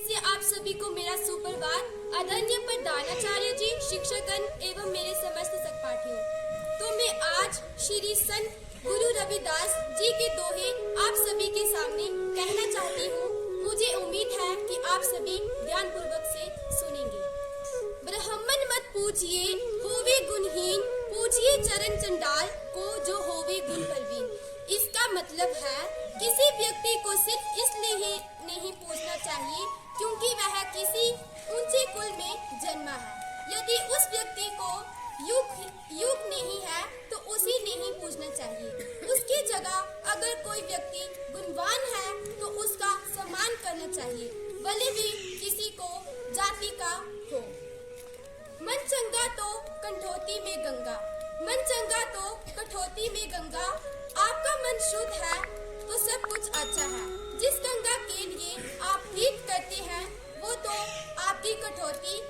से आप सभी को मेरा सुप्रभात। आदरणीय प्रधानाचार्य जी, शिक्षकगण एवं मेरे समस्त सहपाठियों। तो मैं आज श्री संत गुरु रविदास जी के दोहे आप सभी के सामने कहना चाहती हूँ। मुझे उम्मीद है कि आप सभी ध्यानपूर्वक से सुनेंगे। ब्राह्मण मत पूजिए होवे गुणहीन, पूजिए चरण चंडाल को जो होवे गुण प्रवीण। इसका मतलब है किसी व्यक्ति को सिर्फ इसलिए नहीं पूजना चाहिए क्योंकि वह किसी ऊंचे कुल में जन्मा है। यदि उस व्यक्ति को युग नहीं है तो उसे नहीं पूजना चाहिए। उसकी जगह अगर कोई व्यक्ति गुणवान है तो उसका सम्मान करना चाहिए, भले भी किसी को जाति का हो। मन चंगा तो कंठौती में गंगा, मन चंगा तो कठौती में गंगा। आपका मन शुद्ध है तो सब कुछ अच्छा है। जिस गंगा के लिए आप प्रीत करते हैं वो तो आपकी कठौती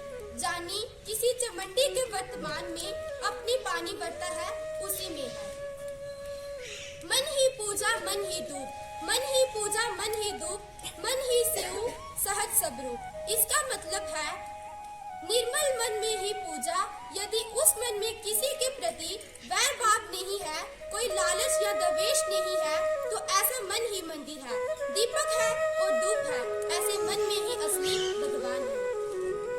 जानी किसी चमंडी के वर्तमान में अपनी पानी भरता है उसी में है। मन ही पूजा मन ही धूप, मन ही पूजा मन ही धूप, मन ही सेऊ सहज सबरू। इसका मतलब है निर्मल मन में ही पूजा। यदि उस मन में किसी के प्रति वैर भाव नहीं है, कोई लालच या द्वेष नहीं है, तो ऐसा मन ही मंदिर है, दीपक है और धूप है। ऐसे मन में ही असली भगवान है।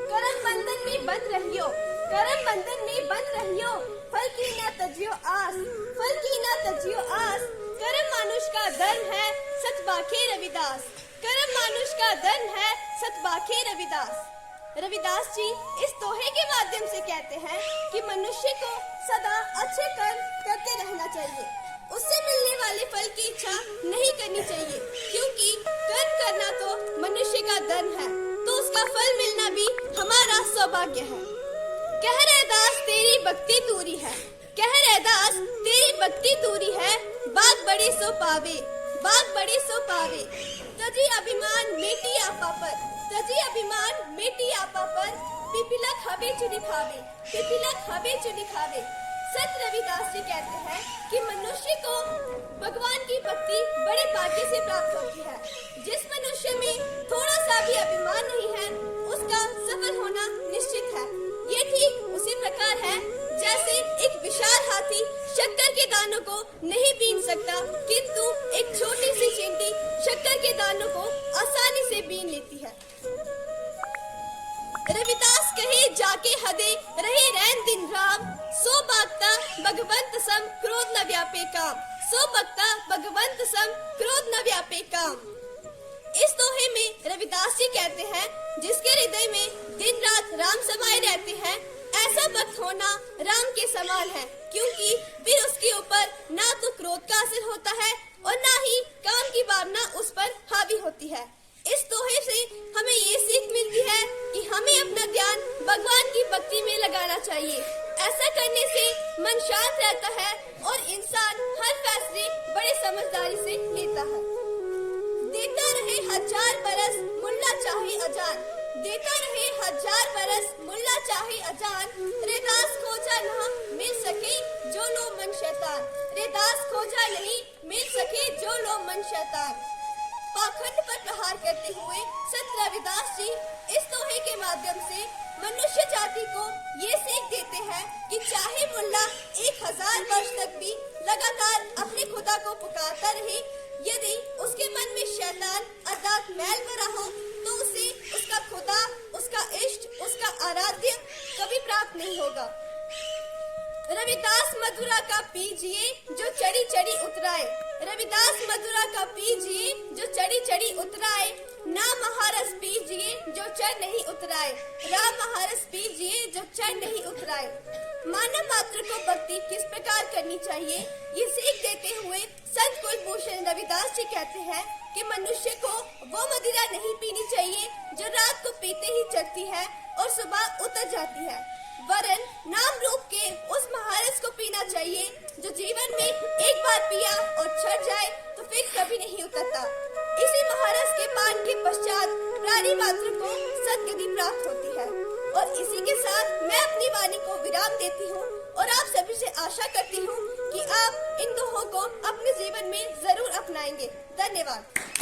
करम बंधन में बंध रहियो, करम बंधन में बंध रहियो, फल की न तजियो आस, फल की न तजियो आस। करम मानुष का धर्म है सत बाखे रविदास, करम मानुष का धर्म है सत बाखे रविदास। रविदास जी इस दोहे के माध्यम से कहते हैं कि मनुष्य को सदा अच्छे कर्म करते रहना चाहिए, उससे मिलने वाले फल की इच्छा नहीं करनी चाहिए, क्योंकि कर्म करना तो मनुष्य का धर्म है, तो उसका फल मिलना भी हमारा सौभाग्य है। कह रहे दास तेरी भक्ति दूरी है, कह रहे दास तेरी भक्ति दूरी है, बाग बड़ी सो पावे, बाग बड़ी सो पावे। तजी अभिमान मेटी आपा पर, तजी अभिमान मेटी आपा पर, पिपीलक हवे चुनी खावे, पिपीलक हवे चुनी खावे। संत रविदास जी कहते हैं कि मनुष्य को भगवान की भक्ति बड़े भाग्य से प्राप्त होती है। जिस मनुष्य में थोड़ा सा भी अभिमान नहीं है उसका सफल होना निश्चित है। ये ठीक उसी प्रकार है जैसे एक विशाल हाथी शक्कर के दानों को नहीं बीन सकता, किंतु एक छोटी सी चींटी शक्कर के दानों को आसानी से बीन लेती है। रविदास कहे जाके हदे रहे रैन दिन राम, सो भक्ता भगवंत सम क्रोध न व्यापे काम, सो भक्ता भगवंत सम क्रोध न व्यापे काम। इस दोहे में रविदास जी कहते हैं जिसके हृदय में दिन रात राम समाये रहते हैं, ऐसा भक्त होना राम के समान है, क्योंकि फिर उसके ऊपर ना तो क्रोध का असर होता है और ना ही काम की भावना उस पर हावी होती है। इस दोहे से हमें ये सीख मिलती है कि हमें अपना ध्यान भगवान की भक्ति में लगाना चाहिए। ऐसा करने से मन शांत रहता है और इंसान हर फैसले बड़े समझदारी से लेता है। देता रहे हजार बरस मुल्ला चाहे अजान, देता रहे हजार बरस मुल्ला चाहे अजान। रैदास खोजा न मिल सके जो लो मन शैतान, रैदास खोजा नहीं मिल सके जो लो मन शैतान। पाखंड पर प्रहार करते हुए संत रविदास जी इस दोहे के माध्यम से मनुष्य जाति को ये सीख देते हैं कि चाहे मुल्ला 1000 वर्ष तक भी लगातार अपने खुदा को पुकारता रहे, यदि उसके मन में शैतान अर्थात मैल भरा हो तो उसे उसका खुदा, उसका इष्ट, उसका आराध्य कभी प्राप्त नहीं होगा। रविदास मधुरा का पीजिए जो चढ़ी चढ़ी उतराए, रविदास मधुरा का पीजिए जो चढ़ी चढ़ी उतराए। नाम महारस पीजिए जो चढ़ नहीं उतराए, राम महारस पीजिए जो चढ़ नहीं उतराए। मानव मात्र को भक्ति किस प्रकार करनी चाहिए ये सीख देते हुए संत कुलभूषण रविदास जी कहते हैं कि मनुष्य को वो मदिरा नहीं पीनी चाहिए जो रात को पीते ही चढ़ती है और सुबह उतर जाती है, वरन नाम रूप के उस महारस को पीना चाहिए जो जीवन में एक बार पिया और चढ़ जाए तो फिर कभी नहीं उतरता। इसी महारस के पान के पश्चात प्राणी मात्र को सद्गति प्राप्त होती है। और इसी के साथ मैं अपनी वाणी को विराम देती हूँ और आप सभी से आशा करती हूँ कि आप इन दोहों को अपने जीवन में जरूर अपनाएंगे। धन्यवाद।